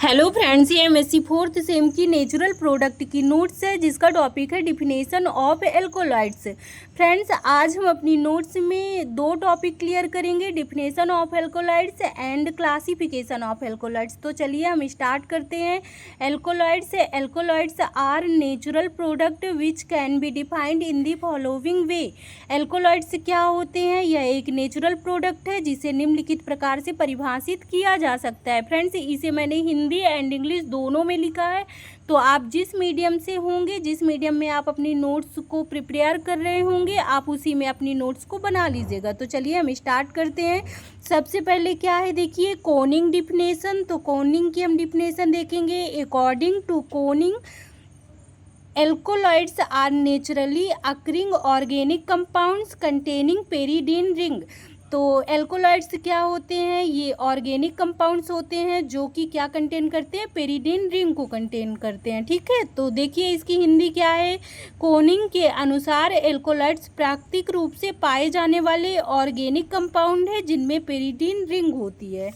Hello friends, ये MSc fourth same की natural product की नोट्स है जिसका टॉपिक है डिफिनेशन ऑफ एल्कोलाइड्स। फ्रेंड्स, आज हम अपनी नोट्स में दो टॉपिक क्लियर करेंगे, definition of alkaloids and classification of alkaloids. तो चलिए हम स्टार्ट करते हैं। Alkaloids are natural product which can be defined in the following way. Alkaloids क्या होते हैं? यह एक नेचुरल प्रोडक्ट है जिसे निम्नलिखित प्रकार से परिभाषित किया जा सकता है। फ्रेंड्स, इसे मैंने हिंदी एंड इंग्लिश दोनों में लिखा है, तो आप जिस मीडियम से होंगे, जिस मीडियम में आप अपनी नोट्स को प्रिपेयर कर रहे होंगे, आप उसी में अपनी नोट्स को बना लीजिएगा। तो चलिए हम स्टार्ट करते हैं। सबसे पहले क्या है, देखिए कोनिंग डिफिनेशन। तो कोनिंग की हम डिफिनेशन देखेंगे। According to Koenig, alkaloids are naturally occurring organic compounds containing pyridine ring. तो एल्कोलाइड्स क्या होते हैं? ये ऑर्गेनिक कंपाउंड्स होते हैं जो कि क्या कंटेन करते हैं? पेरिडीन रिंग को कंटेन करते हैं। ठीक है, तो देखिए इसकी हिंदी क्या है। कोनिंग के अनुसार एल्कोलाइड्स प्राकृतिक रूप से पाए जाने वाले ऑर्गेनिक कंपाउंड है जिनमें पेरिडीन रिंग होती है।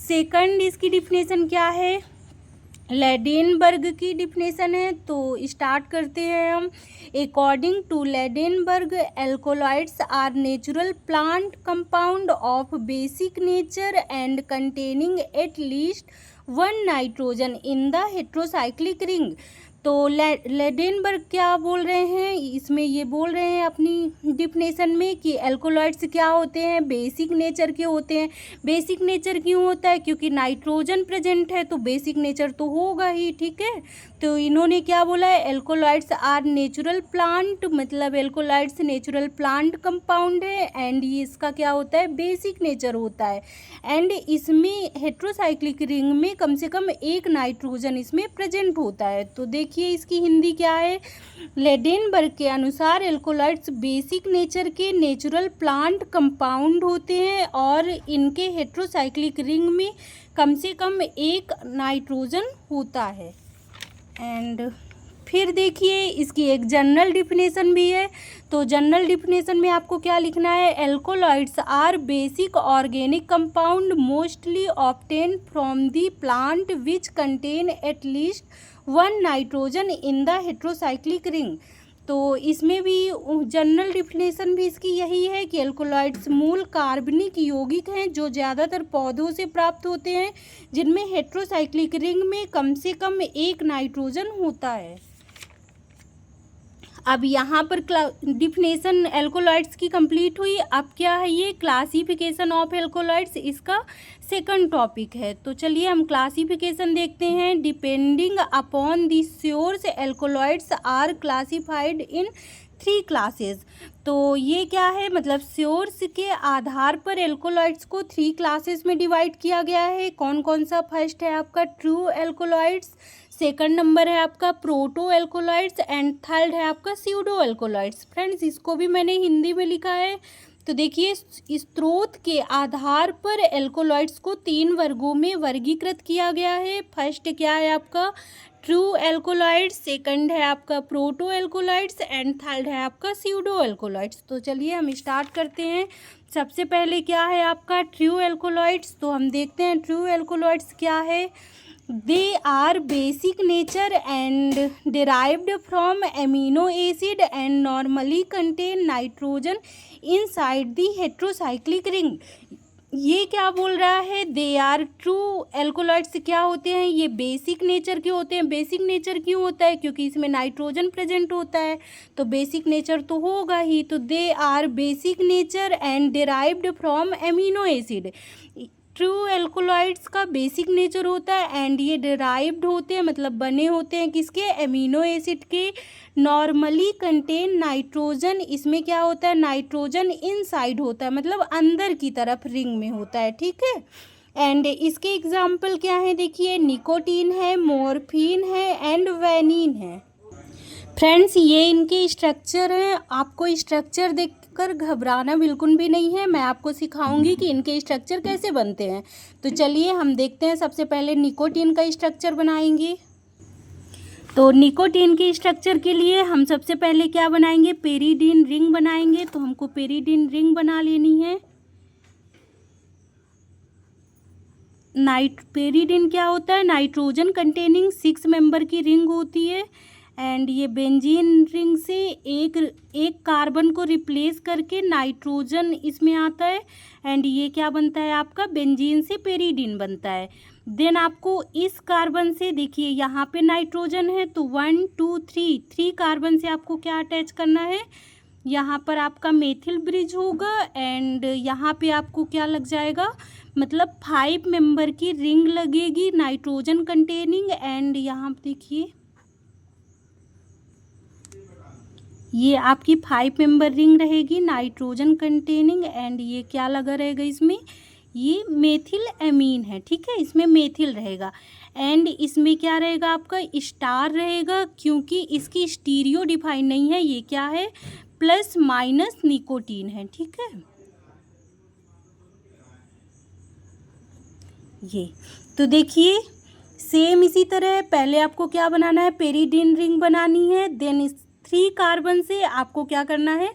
सेकंड, इसकी डिफिनेशन क्या है? लेडेनबर्ग की डिफिनेशन है, तो स्टार्ट करते हैं हम। According to Ladenburg, alkaloids are natural plant compound of basic nature and containing at least one nitrogen in the heterocyclic ring. तो लेडेनबर्ग क्या बोल रहे हैं इसमें? ये बोल रहे हैं अपनी डिफिनेशन में कि एल्कोलाइड्स क्या होते हैं? बेसिक नेचर के होते हैं। बेसिक नेचर क्यों होता है? क्योंकि नाइट्रोजन प्रेजेंट है तो बेसिक नेचर तो होगा ही। ठीक है, तो इन्होंने क्या बोला है? एल्कोलाइड्स आर नेचुरल प्लांट, मतलब एल्कोलाइड्स नेचुरल प्लांट कंपाउंड है एंड ये इसका क्या होता है? बेसिक नेचर होता है। एंड इसमें हेट्रोसाइक्लिक रिंग में कम से कम एक नाइट्रोजन इसमें प्रेजेंट होता है। तो देखिए इसकी हिंदी क्या है। लेडेनबर्ग के अनुसार एल्कोलाइड्स बेसिक नेचर के नेचुरल प्लांट कंपाउंड होते हैं और इनके हेट्रोसाइक्लिक रिंग में कम से कम एक नाइट्रोजन होता है। एंड फिर देखिए इसकी एक जनरल डिफिनेशन भी है। तो जनरल डिफिनेशन में आपको क्या लिखना है? Alkaloids are basic organic compound mostly obtain from the plant which contain at least one nitrogen in the heterocyclic ring. तो इसमें भी जनरल डिफिनेशन भी इसकी यही है कि एल्कोलाइड्स मूल कार्बनिक यौगिक हैं जो ज़्यादातर पौधों से प्राप्त होते हैं जिनमें हेट्रोसाइक्लिक रिंग में कम से कम एक नाइट्रोजन होता है। अब यहाँ पर डिफिनेशन एल्कोलाइड्स की कंप्लीट हुई। अब क्या है? ये क्लासिफिकेशन ऑफ एल्कोलाइड्स इसका सेकंड टॉपिक है। तो चलिए हम क्लासिफिकेशन देखते हैं। Depending upon the source, alkaloids are classified in 3 classes. तो ये क्या है? मतलब सोर्स के आधार पर एल्कोलाइड्स को 3 क्लासेस में डिवाइड किया गया है। कौन कौन सा? फर्स्ट है आपका ट्रू एल्कोलाइड्स, सेकंड नंबर है आपका प्रोटो एल्कोलाइड्स एंड थर्ड है आपका स्यूडो एल्कोलाइड्स। फ्रेंड्स, इसको भी मैंने हिंदी में लिखा है। तो देखिए इस स्रोत के आधार पर एल्कोलाइड्स को 3 वर्गों में वर्गीकृत किया गया है। फर्स्ट क्या है आपका? ट्रू एल्कोलाइड्स, सेकंड है आपका प्रोटो एल्कोलाइड्स एंड थर्ड है आपका स्यूडो एल्कोलाइड्स। तो चलिए हम स्टार्ट करते हैं। सबसे पहले क्या है आपका ट्रू एल्कोलाइड्स? तो हम देखते हैं ट्रू एल्कोलाइड्स क्या है। They are basic nature and derived from amino acid and normally contain nitrogen inside the heterocyclic ring। ये क्या बोल रहा है? दे आर ट्रू एल्कोलाइड्स क्या होते हैं? ये बेसिक नेचर के होते हैं। बेसिक नेचर क्यों होता है? क्योंकि इसमें नाइट्रोजन प्रेजेंट होता है तो बेसिक नेचर तो होगा ही। तो they are basic nature and derived from amino acid. True alkaloids का बेसिक नेचर होता है एंड ये डिराइव्ड होते हैं, मतलब बने होते हैं किसके? एमिनो एसिड के। नॉर्मली कंटेन नाइट्रोजन, इसमें क्या होता है? नाइट्रोजन इनसाइड होता है, मतलब अंदर की तरफ रिंग में होता है। ठीक है, एंड इसके एग्जाम्पल क्या है? देखिए निकोटीन है, मॉर्फिन है एंड वैनिन है। फ्रेंड्स, ये इनके स्ट्रक्चर हैं। आपको स्ट्रक्चर देखकर घबराना बिल्कुल भी नहीं है। मैं आपको सिखाऊंगी कि इनके स्ट्रक्चर कैसे बनते हैं। तो चलिए हम देखते हैं। सबसे पहले निकोटीन का स्ट्रक्चर बनाएंगे। तो निकोटीन के स्ट्रक्चर के लिए हम सबसे पहले क्या बनाएंगे? पेरिडीन रिंग बनाएंगे। तो हमको पेरिडीन रिंग बना लेनी है। पेरिडीन क्या होता है? नाइट्रोजन कंटेनिंग 6 मेंबर की रिंग होती है एंड ये बेंजीन रिंग से एक कार्बन को रिप्लेस करके नाइट्रोजन इसमें आता है एंड ये क्या बनता है आपका? बेंजीन से पेरिडीन बनता है। देन आपको इस कार्बन से, देखिए यहाँ पे नाइट्रोजन है तो 1 2 3 कार्बन से आपको क्या अटैच करना है? यहाँ पर आपका मेथिल ब्रिज होगा एंड यहाँ पे आपको क्या लग जाएगा? मतलब 5 मेंबर की रिंग लगेगी नाइट्रोजन कंटेनिंग एंड यहाँ देखिए ये आपकी 5 मेंबर रिंग रहेगी नाइट्रोजन कंटेनिंग एंड ये क्या लगा रहेगा इसमें? ये मेथिल एमीन है, ठीक है, इसमें मेथिल रहेगा एंड इसमें क्या रहेगा आपका? स्टार रहेगा क्योंकि इसकी स्टीरियो डिफाइन नहीं है, ये क्या है? प्लस माइनस निकोटीन है, ठीक है। ये तो देखिए सेम इसी तरह पहले आपको क्या बनाना है? पेरिडीन रिंग बनानी है। देन इस 3 कार्बन से आपको क्या करना है?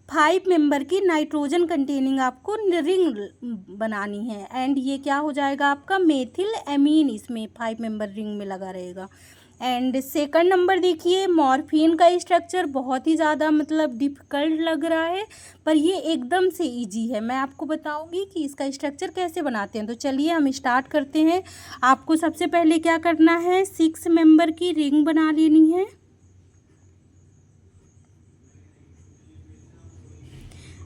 5 मेंबर की नाइट्रोजन कंटेनिंग आपको रिंग बनानी है एंड ये क्या हो जाएगा आपका? मेथिल एमीन इसमें 5 मेंबर रिंग में लगा रहेगा। एंड सेकंड नंबर देखिए मॉर्फिन का स्ट्रक्चर बहुत ही ज़्यादा मतलब डिफ़िकल्ट लग रहा है पर ये एकदम से इजी है। मैं आपको बताऊंगी कि इसका स्ट्रक्चर कैसे बनाते हैं। तो चलिए हम स्टार्ट करते हैं। आपको सबसे पहले क्या करना है? 6 मेंबर की रिंग बना लेनी है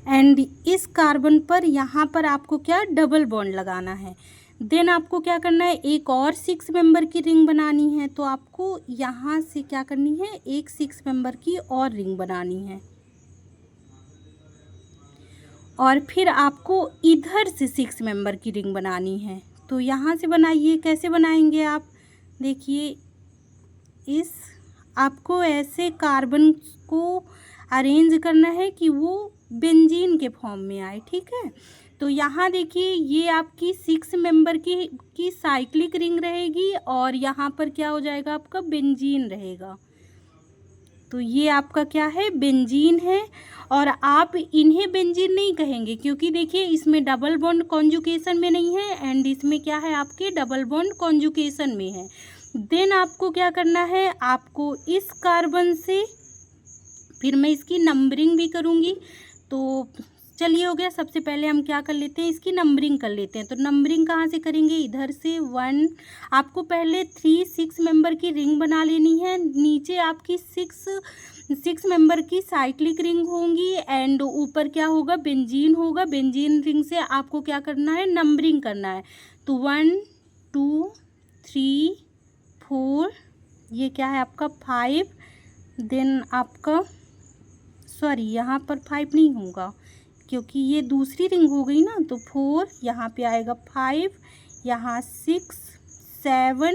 एंड इस कार्बन पर यहाँ पर आपको क्या? डबल बॉन्ड लगाना है। देन आपको क्या करना है? एक और 6 मेंबर की रिंग बनानी है। तो आपको यहाँ से क्या करनी है? एक 6 मेंबर की और रिंग बनानी है और फिर आपको इधर से 6 मेंबर की रिंग बनानी है। तो यहाँ से बनाइए। कैसे बनाएंगे आप? देखिए इस आपको ऐसे कार्बन को अरेंज करना है कि वो बेंजीन के फॉर्म में आए, ठीक है। तो यहाँ देखिए ये आपकी 6 मेंबर की साइक्लिक रिंग रहेगी और यहाँ पर क्या हो जाएगा आपका? बेंजीन रहेगा। तो ये आपका क्या है? बेंजीन है और आप इन्हें बेंजीन नहीं कहेंगे क्योंकि देखिए इसमें डबल बॉन्ड कॉन्जुगेशन में नहीं है एंड इसमें क्या है? आपके डबल बॉन्ड कॉन्जुगेशन में है। देन आपको क्या करना है? आपको इस कार्बन से फिर मैं इसकी नंबरिंग भी करूँगी। तो चलिए हो गया। सबसे पहले हम क्या कर लेते हैं? इसकी नंबरिंग कर लेते हैं। तो नंबरिंग कहाँ से करेंगे? इधर से 1। आपको पहले 6 मेंबर की रिंग बना लेनी है। नीचे आपकी 6 मेंबर की साइक्लिक रिंग होंगी एंड ऊपर क्या होगा? बेंजीन होगा। बेंजीन रिंग से आपको क्या करना है? नंबरिंग करना है। तो 1 2 3 4 ये क्या है आपका? 5। देन आपका सॉरी यहाँ पर 5 नहीं होगा क्योंकि ये दूसरी रिंग हो गई ना। तो 4 यहाँ पे आएगा, 5 यहाँ 6 7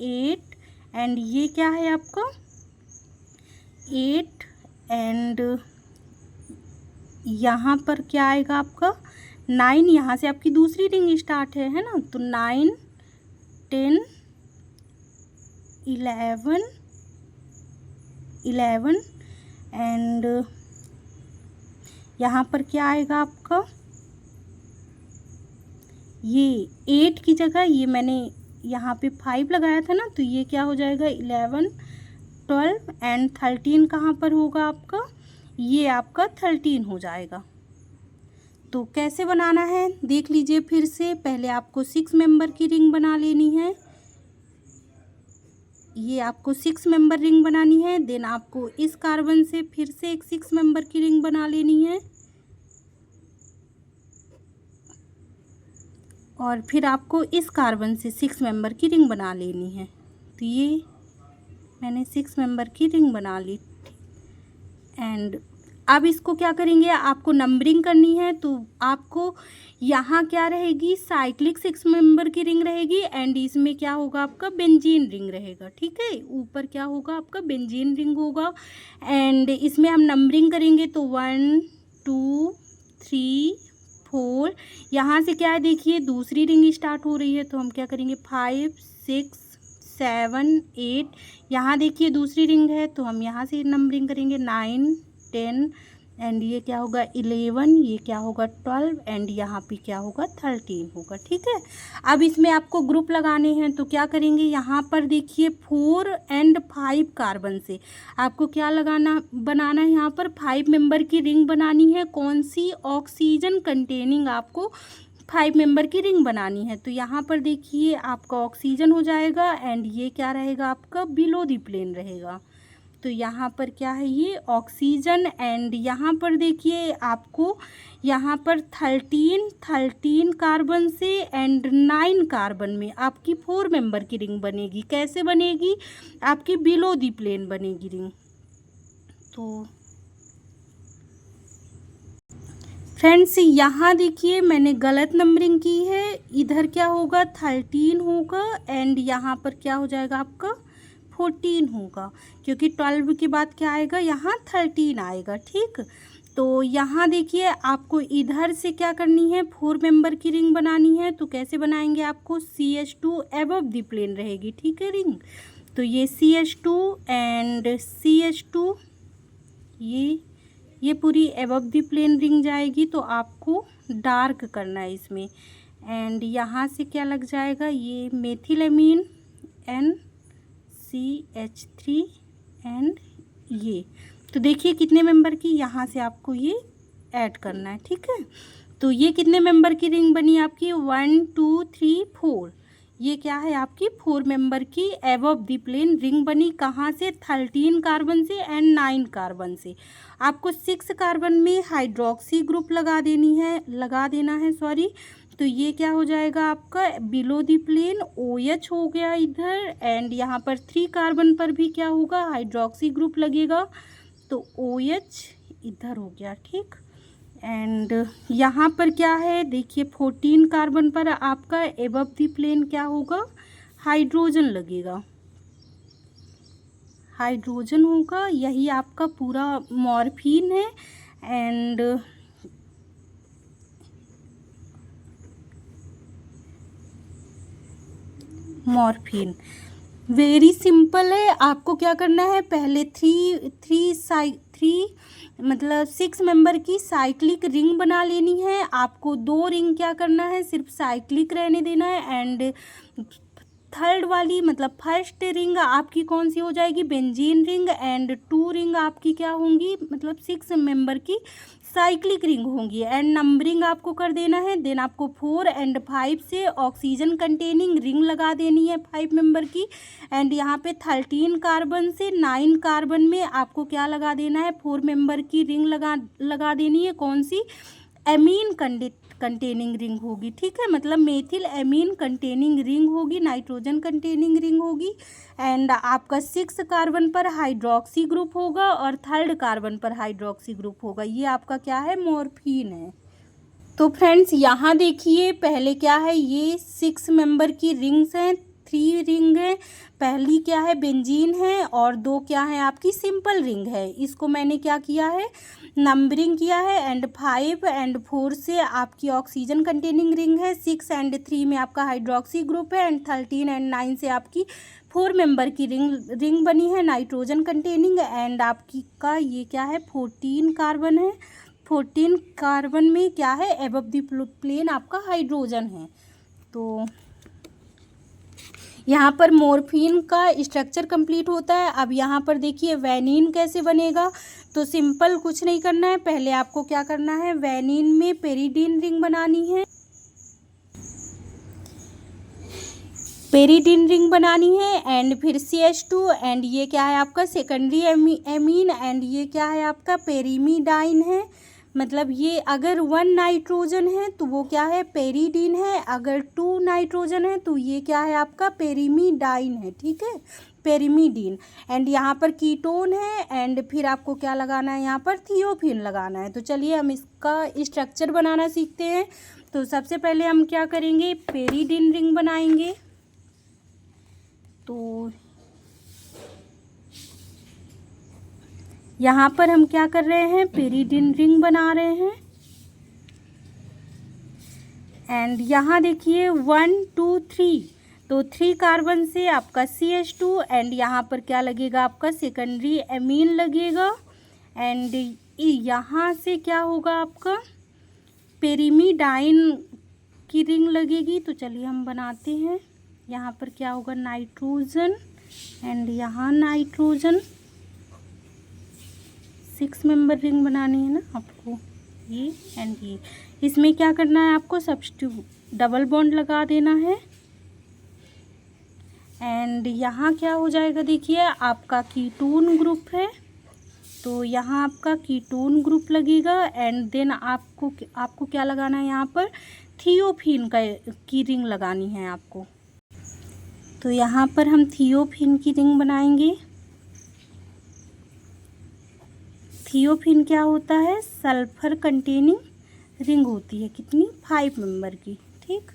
8 एंड ये क्या है आपका? 8 एंड यहाँ पर क्या आएगा आपका? 9। यहाँ से आपकी दूसरी रिंग स्टार्ट है ना। तो 9 10 11 एंड यहाँ पर क्या आएगा आपका? ये 8 की जगह ये मैंने यहाँ पे 5 लगाया था ना। तो ये क्या हो जाएगा? 11 12 एंड 13 कहाँ पर होगा आपका? ये आपका 13 हो जाएगा। तो कैसे बनाना है देख लीजिए फिर से। पहले आपको 6 मेंबर की रिंग बना लेनी है। ये आपको 6 मेंबर रिंग बनानी है। देन आपको इस कार्बन से फिर से एक 6 मेंबर की रिंग बना लेनी है और फिर आपको इस कार्बन से 6 मेंबर की रिंग बना लेनी है। तो ये मैंने 6 मेंबर की रिंग बना ली एंड अब इसको क्या करेंगे? आपको नंबरिंग करनी है। तो आपको यहाँ क्या रहेगी? साइक्लिक 6 मेंबर की रिंग रहेगी एंड इसमें क्या होगा आपका? बेंजीन रिंग रहेगा, ठीक है। ऊपर क्या होगा आपका? बेंजीन रिंग होगा एंड इसमें हम नंबरिंग करेंगे। तो 1 2 3 4 यहाँ से क्या है? देखिए दूसरी रिंग स्टार्ट हो रही है। तो हम क्या करेंगे? 5 6 7 8 यहाँ देखिए दूसरी रिंग है। तो हम यहाँ से नंबरिंग करेंगे 9 10 एंड ये क्या होगा 11, ये क्या होगा 12 एंड यहाँ पे क्या होगा 13 होगा। ठीक है, अब इसमें आपको ग्रुप लगाने हैं तो क्या करेंगे, यहाँ पर देखिए 4 एंड 5 कार्बन से आपको क्या बनाना है, यहाँ पर 5 मेंबर की रिंग बनानी है। कौन सी, ऑक्सीजन कंटेनिंग आपको 5 मेंबर की रिंग बनानी है। तो यहाँ पर देखिए आपका ऑक्सीजन हो जाएगा एंड ये क्या रहेगा आपका बिलो द प्लेन रहेगा। तो यहाँ पर क्या है ये ऑक्सीजन एंड यहाँ पर देखिए आपको यहाँ पर 13 कार्बन से एंड 9 कार्बन में आपकी 4 मेंबर की रिंग बनेगी। कैसे बनेगी, आपकी बिलो दी प्लेन बनेगी रिंग। तो फ्रेंड्स यहाँ देखिए मैंने गलत नंबरिंग की है, इधर क्या होगा 13 होगा एंड यहाँ पर क्या हो जाएगा आपका 14 होगा, क्योंकि 12 के बाद क्या आएगा यहाँ 13 आएगा। ठीक, तो यहाँ देखिए आपको इधर से क्या करनी है, 4 मेंबर की रिंग बनानी है। तो कैसे बनाएंगे, आपको CH2 अबव द प्लेन रहेगी। ठीक है रिंग, तो ये CH2 एंड CH2 ये पूरी अबव द प्लेन रिंग जाएगी। तो आपको डार्क करना है इसमें एंड यहाँ से क्या लग जाएगा, ये मेथिलामीन NCH3 एंड ये, तो देखिए कितने मेंबर की, यहाँ से आपको ये ऐड करना है। ठीक है, तो ये कितने मेंबर की रिंग बनी आपकी 1 2 3 4, ये क्या है आपकी 4 मेंबर की अबव द प्लेन रिंग बनी। कहाँ से, 13 कार्बन से एंड 9 कार्बन से। आपको 6 कार्बन में हाइड्रोक्सी ग्रुप लगा देना है सॉरी। तो ये क्या हो जाएगा आपका बिलो द प्लेन OH हो गया इधर एंड यहाँ पर 3 कार्बन पर भी क्या होगा हाइड्रोक्सी ग्रुप लगेगा, तो OH इधर हो गया। ठीक, एंड यहाँ पर क्या है देखिए 14 कार्बन पर आपका एबव द प्लेन क्या होगा हाइड्रोजन लगेगा, हाइड्रोजन होगा, यही आपका पूरा मॉर्फिन है। एंड मॉर्फिन वेरी सिंपल है, आपको क्या करना है पहले 6 मेंबर की साइक्लिक रिंग बना लेनी है। आपको 2 रिंग क्या करना है सिर्फ साइक्लिक रहने देना है एंड थर्ड वाली मतलब फर्स्ट रिंग आपकी कौन सी हो जाएगी बेंजीन रिंग एंड 2 रिंग आपकी क्या होंगी मतलब 6 मेंबर की साइक्लिक रिंग होंगी एंड नंबरिंग आपको कर देना है। देन आपको 4 एंड 5 से ऑक्सीजन कंटेनिंग रिंग लगा देनी है 5 मेंबर की एंड यहाँ पे 13 कार्बन से 9 कार्बन में आपको क्या लगा देना है 4 मेंबर की रिंग लगा देनी है। कौन सी, एमीन कंटेनिंग रिंग होगी। ठीक है, मतलब मेथिल एमीन कंटेनिंग रिंग होगी, नाइट्रोजन कंटेनिंग रिंग होगी एंड आपका 6 कार्बन पर हाइड्रोक्सी ग्रुप होगा और 3rd कार्बन पर हाइड्रोक्सी ग्रुप होगा। ये आपका क्या है मॉर्फिन है। तो फ्रेंड्स यहाँ देखिए पहले क्या है ये 6 मेंबर की रिंग्स हैं, 3 रिंग है, पहली क्या है बेंजीन है और 2 क्या है आपकी सिंपल रिंग है। इसको मैंने क्या किया है नंबरिंग किया है एंड 5 एंड 4 से आपकी ऑक्सीजन कंटेनिंग रिंग है, 6 एंड 3 में आपका हाइड्रोक्सी ग्रुप है एंड 13 एंड 9 से आपकी 4 मेंबर की रिंग बनी है नाइट्रोजन कंटेनिंग एंड आपकी का ये क्या है 14 कार्बन है। 14 कार्बन में क्या है एबव द प्लेन आपका हाइड्रोजन है। तो यहाँ पर मॉर्फिन का स्ट्रक्चर कंप्लीट होता है। अब यहाँ पर देखिए वैनिन कैसे बनेगा, तो सिंपल कुछ नहीं करना है, पहले आपको क्या करना है वैनिन में पेरिडीन रिंग बनानी है, पेरिडीन रिंग बनानी है एंड फिर CH2 एंड ये क्या है आपका सेकेंडरी एमीन एंड ये क्या है आपका पेरीमीडाइन है। मतलब ये अगर 1 नाइट्रोजन है तो वो क्या है पेरिडीन है, अगर 2 नाइट्रोजन है तो ये क्या है आपका पेरीमीडाइन है। ठीक है, पेरीमीडीन एंड यहाँ पर कीटोन है एंड फिर आपको क्या लगाना है यहाँ पर थियोफिन लगाना है। तो चलिए हम इसका स्ट्रक्चर बनाना सीखते हैं। तो सबसे पहले हम क्या करेंगे पेरिडीन रिंग बनाएंगे। तो यहाँ पर हम क्या कर रहे हैं पेरिडीन रिंग बना रहे हैं एंड यहाँ देखिए 1 2 3, तो 3 कार्बन से आपका CH2 एंड यहाँ पर क्या लगेगा आपका सेकेंडरी एमीन लगेगा एंड यहाँ से क्या होगा आपका पेरिमीडाइन की रिंग लगेगी। तो चलिए हम बनाते हैं। यहाँ पर क्या होगा नाइट्रोजन एंड यहाँ नाइट्रोजन। 6 मेंबर रिंग बनानी है ना आपको, ये एंड ये। इसमें क्या करना है आपको सब्स्टिट्यूट डबल बॉन्ड लगा देना है। एंड यहाँ क्या हो जाएगा देखिए आपका कीटोन ग्रुप है, तो यहाँ आपका कीटोन ग्रुप लगेगा। एंड देन आपको क्या लगाना है यहाँ पर थियोफिन की रिंग लगानी है आपको। तो यहाँ पर हम थियोफिन की रिंग बनाएंगे। थियोफिन क्या होता है सल्फर कंटेनिंग रिंग होती है, कितनी 5 मेंबर की। ठीक,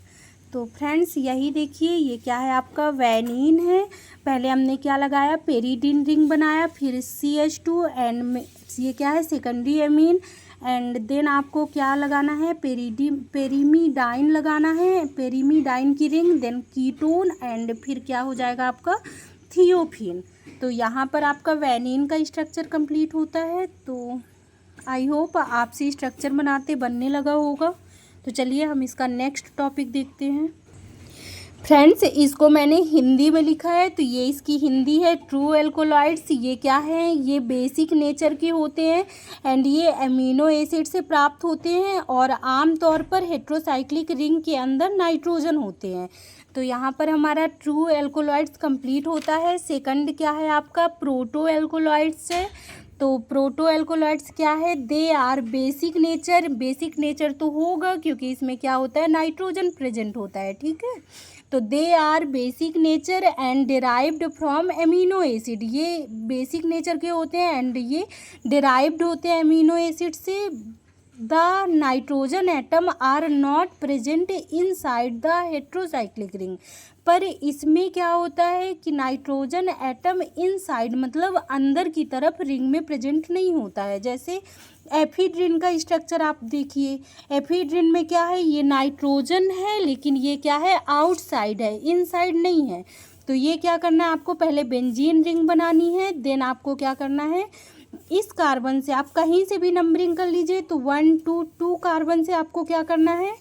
तो फ्रेंड्स यही देखिए ये क्या है आपका वैनिन है। पहले हमने क्या लगाया पेरिडीन रिंग बनाया, फिर CH2 एंड ये क्या है सेकेंडरी एमीन। एंड देन आपको क्या लगाना है पेरीमीडाइन लगाना है, पेरीमीडाइन की रिंग, देन कीटोन एंड फिर क्या हो जाएगा आपका थियोफिन। तो यहाँ पर आपका वैनिन का स्ट्रक्चर कंप्लीट होता है। तो आई होप आपसे स्ट्रक्चर बनाते बनने लगा होगा। तो चलिए हम इसका नेक्स्ट टॉपिक देखते हैं। फ्रेंड्स इसको मैंने हिंदी में लिखा है, तो ये इसकी हिंदी है ट्रू एल्कोलॉइड्स। ये क्या है ये बेसिक नेचर के होते हैं एंड ये अमीनो एसिड से प्राप्त होते हैं और आमतौर पर हेट्रोसाइक्लिक रिंग के अंदर नाइट्रोजन होते हैं। तो यहाँ पर हमारा ट्रू एल्कोलॉइड्स कंप्लीट होता है। सेकंड क्या है आपका प्रोटो एल्कोलॉइड्स है। तो प्रोटो एल्कोलॉइड्स क्या है they are basic nature. Basic nature तो होगा क्योंकि इसमें क्या होता है नाइट्रोजन प्रेजेंट होता है। ठीक है, तो they are basic nature and derived from amino acid. ये बेसिक नेचर के होते हैं एंड ये डिराइव्ड होते हैं एमिनो एसिड से। The nitrogen atom are not present inside the heterocyclic ring. पर इसमें क्या होता है कि नाइट्रोजन एटम इनसाइड मतलब अंदर की तरफ रिंग में प्रेजेंट नहीं होता है। जैसे एफिड्रिन का स्ट्रक्चर आप देखिए, एफिड्रिन में क्या है ये नाइट्रोजन है लेकिन ये क्या है आउटसाइड है, इनसाइड नहीं है। तो ये क्या करना है आपको पहले बेंजीन रिंग बनानी है, देन आपको क्या करना है इस कार्बन से आप कहीं से भी नंबरिंग कर लीजिए। तो 1 2 कार्बन से आपको क्या करना है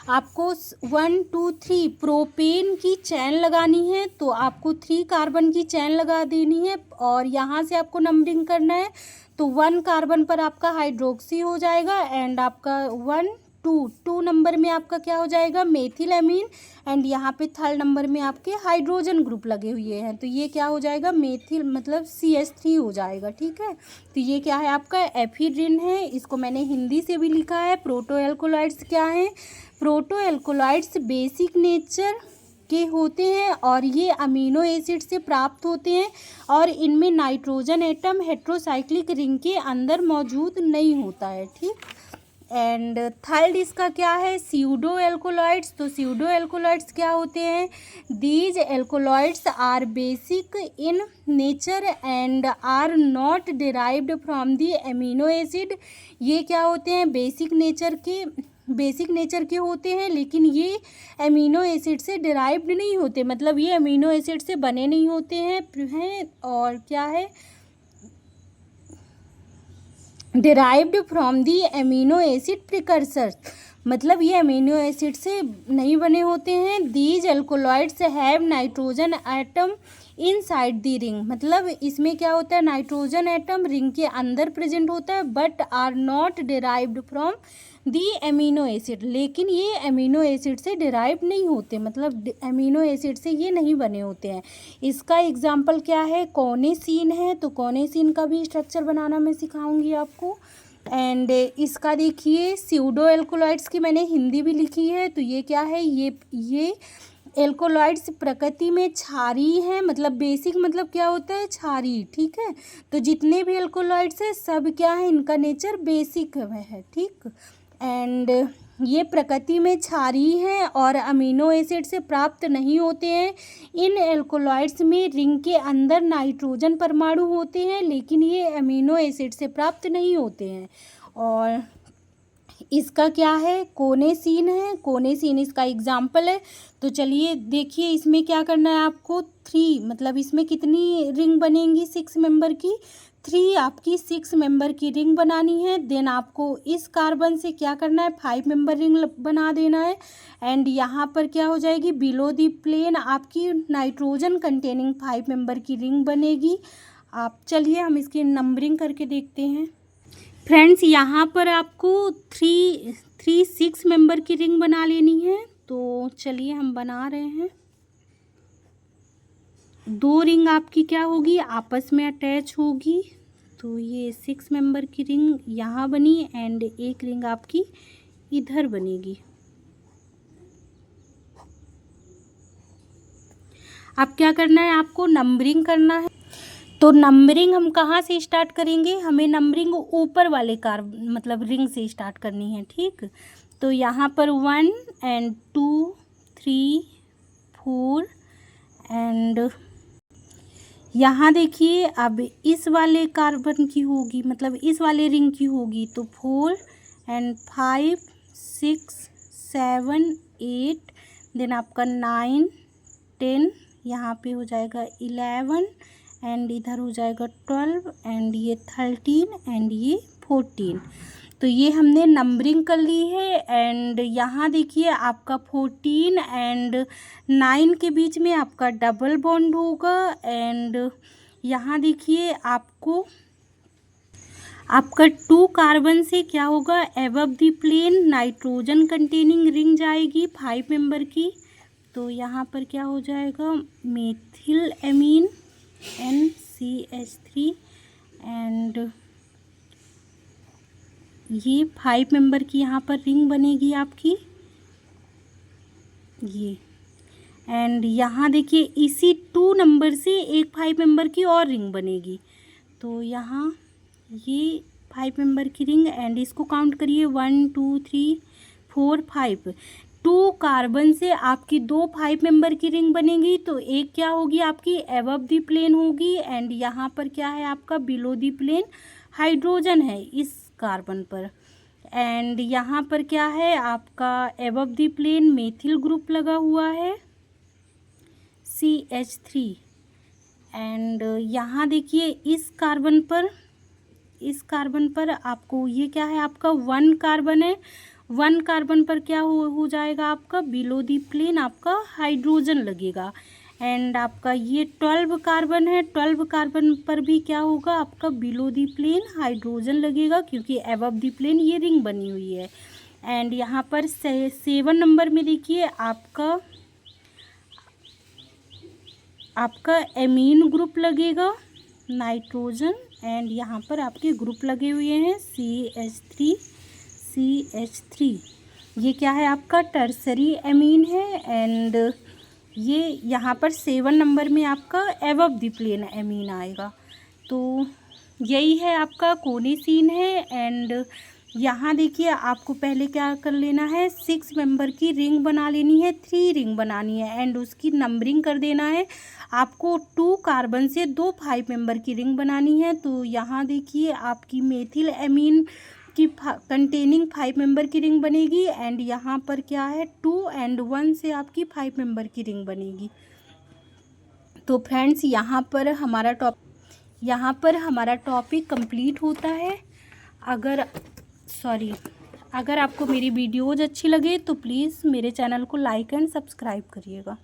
आपको 1 2 3 प्रोपेन की चैन लगानी है। तो आपको 3 कार्बन की चैन लगा देनी है और यहाँ से आपको नंबरिंग करना है। तो 1 कार्बन पर आपका हाइड्रोक्सी हो जाएगा एंड आपका 1 2 नंबर में आपका क्या हो जाएगा मेथिल एमीन एंड यहाँ पे 3rd नंबर में आपके हाइड्रोजन ग्रुप लगे हुए हैं। तो ये क्या हो जाएगा मेथिल मतलब CH3 हो जाएगा। ठीक है, तो ये क्या है आपका एफिड्रिन है। इसको मैंने हिंदी से भी लिखा है। प्रोटो एल्कोलॉइड्स क्या है प्रोटो एल्कोलॉइड्स बेसिक नेचर के होते हैं और ये अमीनो एसिड से प्राप्त होते हैं और इनमें नाइट्रोजन एटम हेट्रोसाइक्लिक रिंग के अंदर मौजूद नहीं होता है। ठीक, एंड 3rd इसका क्या है स्यूडो एल्कोलॉइड्स। तो स्यूडो एल्कोलॉइड्स क्या होते हैं these alkaloids are basic in nature and are not derived from the amino acid. ये क्या होते हैं बेसिक नेचर के होते हैं लेकिन ये एमिनो एसिड से डिराइव्ड नहीं होते, मतलब ये एमिनो एसिड से बने नहीं होते हैं और क्या है derived from the amino acid precursors, मतलब ये अमीनो एसिड से नहीं बने होते हैं। These alkaloids have nitrogen atom inside the ring, मतलब इसमें क्या होता है नाइट्रोजन एटम रिंग के अंदर प्रेजेंट होता है but are not derived from the amino acid, लेकिन ये एमिनो एसिड से डिराइव नहीं होते, मतलब एमिनो एसिड से ये नहीं बने होते हैं। इसका एग्जाम्पल क्या है कॉनेसीन है, तो कॉनेसीन का भी स्ट्रक्चर बनाना मैं सिखाऊंगी आपको। एंड इसका देखिए स्यूडो एल्कोलॉइड्स की मैंने हिंदी भी लिखी है। तो ये क्या है ये एल्कोलॉइड्स प्रकृति में क्षारीय हैं, मतलब बेसिक मतलब क्या होता है क्षारीय। ठीक है, तो जितने भी एल्कोलॉइड्स हैं सब क्या है इनका नेचर बेसिक है। ठीक, एंड ये प्रकृति में क्षारीय हैं और अमीनो एसिड से प्राप्त नहीं होते हैं। इन एल्कोलॉइड्स में रिंग के अंदर नाइट्रोजन परमाणु होते हैं लेकिन ये अमीनो एसिड से प्राप्त नहीं होते हैं। और इसका क्या है, कोनेसीन है, कोनेसीन इसका एग्जाम्पल है। तो चलिए देखिए इसमें क्या करना है आपको, 3 मतलब इसमें कितनी रिंग बनेंगी 6 मेंबर की, 3 आपकी 6 मेंबर की रिंग बनानी है। देन आपको इस कार्बन से क्या करना है, 5 मेंबर रिंग बना देना है। एंड यहाँ पर क्या हो जाएगी, बिलो दी प्लेन आपकी नाइट्रोजन कंटेनिंग 5 मेंबर की रिंग बनेगी। आप चलिए हम इसकी नंबरिंग करके देखते हैं। फ्रेंड्स यहाँ पर आपको 6 मेंबर की रिंग बना लेनी है। तो चलिए हम बना रहे हैं। 2 रिंग आपकी क्या होगी, आपस में अटैच होगी। तो ये 6 मेंबर की रिंग यहाँ बनी एंड एक रिंग आपकी इधर बनेगी। अब क्या करना है, आपको नंबरिंग करना है। तो नंबरिंग हम कहाँ से स्टार्ट करेंगे, हमें नंबरिंग ऊपर वाले मतलब रिंग से स्टार्ट करनी है, ठीक। तो यहाँ पर 1 एंड 2 3 4 एंड यहाँ देखिए अब इस वाले कार्बन की होगी, मतलब इस वाले रिंग की होगी। तो 4 एंड 5 6 7 8 देन आपका 9 10, यहाँ पे हो जाएगा 11 एंड इधर हो जाएगा 12 एंड ये 13 एंड ये 14। तो ये हमने नंबरिंग कर ली है। एंड यहाँ देखिए आपका 14 एंड 9 के बीच में आपका डबल बॉन्ड होगा। एंड यहाँ देखिए आपको आपका 2 कार्बन से क्या होगा, above the plane nitrogen containing ring जाएगी 5 मेंबर की। तो यहाँ पर क्या हो जाएगा, मेथिल एमीन NCH3 एंड ये 5 मेंबर की यहाँ पर रिंग बनेगी आपकी ये। एंड यहाँ देखिए इसी 2 नंबर से एक 5 मेंबर की और रिंग बनेगी। तो यहाँ ये 5 मेंबर की रिंग एंड इसको काउंट करिए 1 2 3 4 5। 2 कार्बन से आपकी 2 5 मेंबर की रिंग बनेगी। तो एक क्या होगी आपकी एबव दी प्लेन होगी एंड यहाँ पर क्या है आपका बिलो दी प्लेन हाइड्रोजन है इस कार्बन पर। एंड यहाँ पर क्या है आपका एबव दी प्लेन मेथिल ग्रुप लगा हुआ है CH3। एंड यहाँ देखिए इस कार्बन पर आपको ये क्या है आपका 1 कार्बन है। 1 कार्बन पर क्या हो जाएगा आपका बिलो दी प्लेन आपका हाइड्रोजन लगेगा। एंड आपका ये 12 कार्बन है, 12 कार्बन पर भी क्या होगा आपका बिलो दी प्लेन हाइड्रोजन लगेगा क्योंकि एबव दी प्लेन ये रिंग बनी हुई है। एंड यहाँ पर 7 नंबर में देखिए आपका एमीन ग्रुप लगेगा नाइट्रोजन एंड यहाँ पर आपके ग्रुप लगे हुए हैं CH3 ये क्या है आपका टर्सरी एमीन है। एंड ये यहाँ पर 7 नंबर में आपका एबव द प्लेन एमीन आएगा। तो यही है आपका कोनेसीन है। एंड यहाँ देखिए आपको पहले क्या कर लेना है, 6 मेंबर की रिंग बना लेनी है, 3 रिंग बनानी है एंड उसकी नंबरिंग कर देना है। आपको 2 कार्बन से 2 5 मेंबर की रिंग बनानी है। तो यहाँ देखिए आपकी मेथिल एमीन की कंटेनिंग 5 मेंबर की रिंग बनेगी एंड यहाँ पर क्या है 2 एंड 1 से आपकी 5 मेंबर की रिंग बनेगी। तो फ्रेंड्स यहाँ पर हमारा टॉपिक कंप्लीट होता है। अगर आपको मेरी वीडियोज़ अच्छी लगे तो प्लीज़ मेरे चैनल को लाइक एंड सब्सक्राइब करिएगा।